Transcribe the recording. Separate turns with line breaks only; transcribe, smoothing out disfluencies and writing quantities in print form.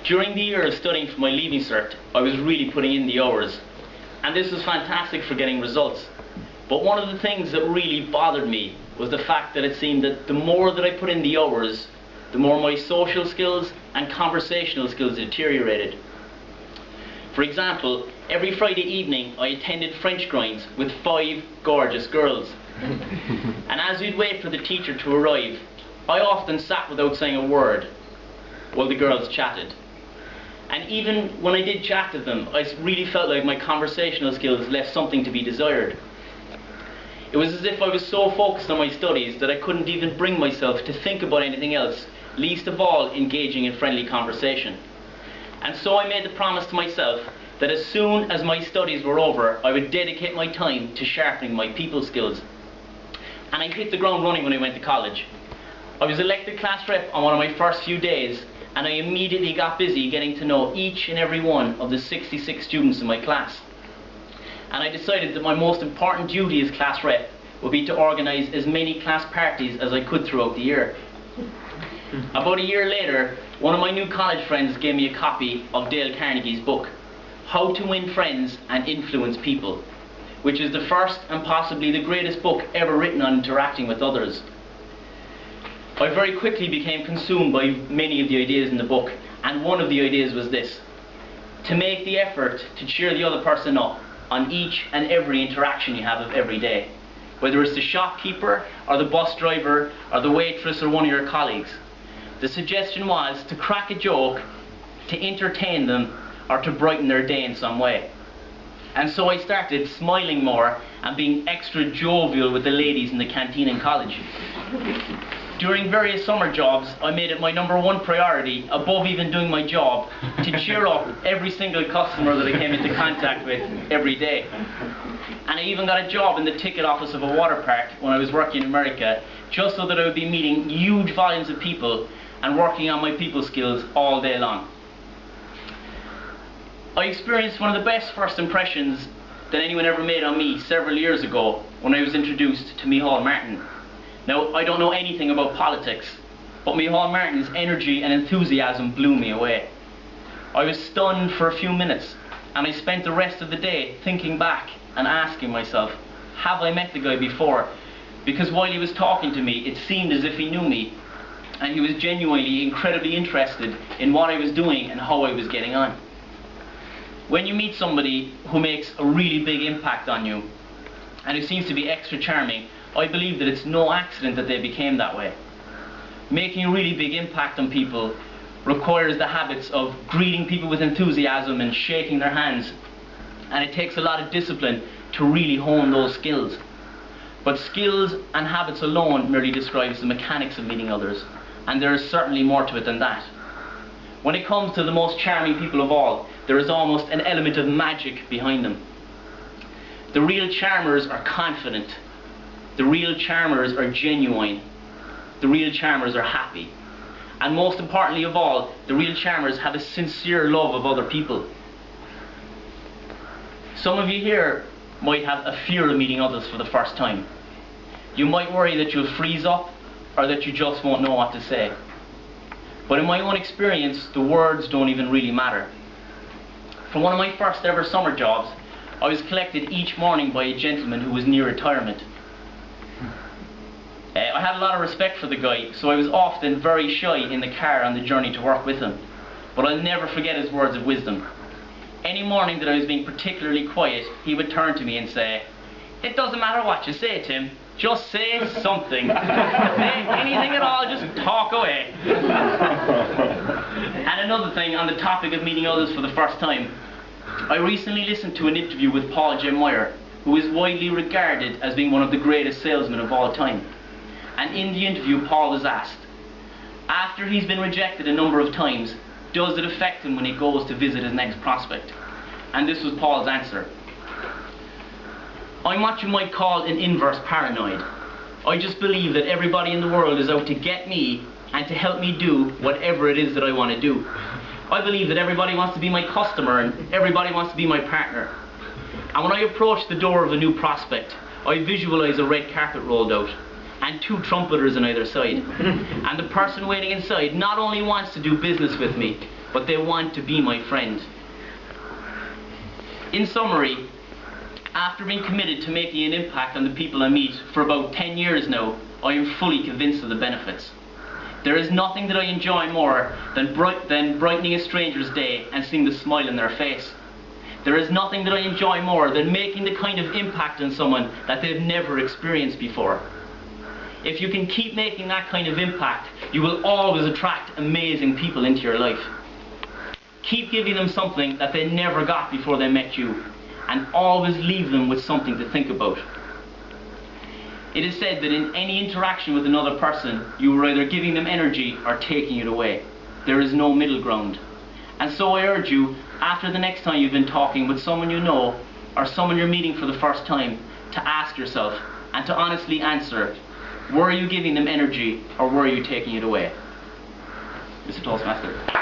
During the year of studying for my Leaving Cert, I was really putting in the hours, and this was fantastic for getting results. But one of the things that really bothered me was the fact that it seemed that the more that I put in the hours, the more my social skills and conversational skills deteriorated. For example, every Friday evening I attended French grinds with 5 gorgeous girls. And as we'd wait for the teacher to arrive, I often sat without saying a word while the girls chatted. And even when I did chat to them, I really felt like my conversational skills left something to be desired. It was as if I was so focused on my studies that I couldn't even bring myself to think about anything else, least of all engaging in friendly conversation. And so I made the promise to myself that as soon as my studies were over, I would dedicate my time to sharpening my people skills. And I hit the ground running when I went to college. I was elected class rep on one of my first few days, and I immediately got busy getting to know each and every one of the 66 students in my class. And I decided that my most important duty as class rep would be to organise as many class parties as I could throughout the year. About a year later, one of my new college friends gave me a copy of Dale Carnegie's book, How to Win Friends and Influence People, which is the first and possibly the greatest book ever written on interacting with others. I very quickly became consumed by many of the ideas in the book, and one of the ideas was this: to make the effort to cheer the other person up on each and every interaction you have of every day, whether it's the shopkeeper or the bus driver or the waitress or one of your colleagues. The suggestion was to crack a joke, to entertain them, or to brighten their day in some way. And so I started smiling more and being extra jovial with the ladies in the canteen in college. During various summer jobs, I made it my #1 priority, above even doing my job, to cheer up every single customer that I came into contact with every day. And I even got a job in the ticket office of a water park when I was working in America, just so that I would be meeting huge volumes of people and working on my people skills all day long. I experienced one of the best first impressions that anyone ever made on me several years ago when I was introduced to Micheál Martin. Now, I don't know anything about politics, but Micheál Martin's energy and enthusiasm blew me away. I was stunned for a few minutes, and I spent the rest of the day thinking back and asking myself, have I met the guy before? Because while he was talking to me, it seemed as if he knew me, and he was genuinely incredibly interested in what I was doing and how I was getting on. When you meet somebody who makes a really big impact on you, and who seems to be extra charming, I believe that it's no accident that they became that way. Making a really big impact on people requires the habits of greeting people with enthusiasm and shaking their hands, and it takes a lot of discipline to really hone those skills. But skills and habits alone merely describes the mechanics of meeting others, and there is certainly more to it than that. When it comes to the most charming people of all, there is almost an element of magic behind them. The real charmers are confident. The real charmers are genuine. The real charmers are happy. And most importantly of all, the real charmers have a sincere love of other people. Some of you here might have a fear of meeting others for the first time. You might worry that you'll freeze up, or that you just won't know what to say. But in my own experience, the words don't even really matter. For one of my first ever summer jobs, I was collected each morning by a gentleman who was near retirement. I had a lot of respect for the guy, so I was often very shy in the car on the journey to work with him. But I'll never forget his words of wisdom. Any morning that I was being particularly quiet, he would turn to me and say, "It doesn't matter what you say, Tim. Just say something. Say anything at all, just talk away." And another thing, on the topic of meeting others for the first time, I recently listened to an interview with Paul J. Meyer, who is widely regarded as being one of the greatest salesmen of all time. And in the interview, Paul was asked, after he's been rejected a number of times, does it affect him when he goes to visit his next prospect? And this was Paul's answer: "I'm what you might call an inverse paranoid. I just believe that everybody in the world is out to get me and to help me do whatever it is that I want to do. I believe that everybody wants to be my customer and everybody wants to be my partner. And when I approach the door of a new prospect, I visualize a red carpet rolled out and 2 trumpeters on either side. And the person waiting inside not only wants to do business with me, but they want to be my friend. In summary, after being committed to making an impact on the people I meet for about 10 years now, I am fully convinced of the benefits. There is nothing that I enjoy more than brightening a stranger's day and seeing the smile in their face. There is nothing that I enjoy more than making the kind of impact on someone that they've never experienced before. If you can keep making that kind of impact, you will always attract amazing people into your life. Keep giving them something that they never got before they met you, and always leave them with something to think about. It is said that in any interaction with another person, you are either giving them energy or taking it away. There is no middle ground. And so I urge you, after the next time you've been talking with someone you know, or someone you're meeting for the first time, to ask yourself, and to honestly answer, were you giving them energy, or were you taking it away? Mr. Toastmaster.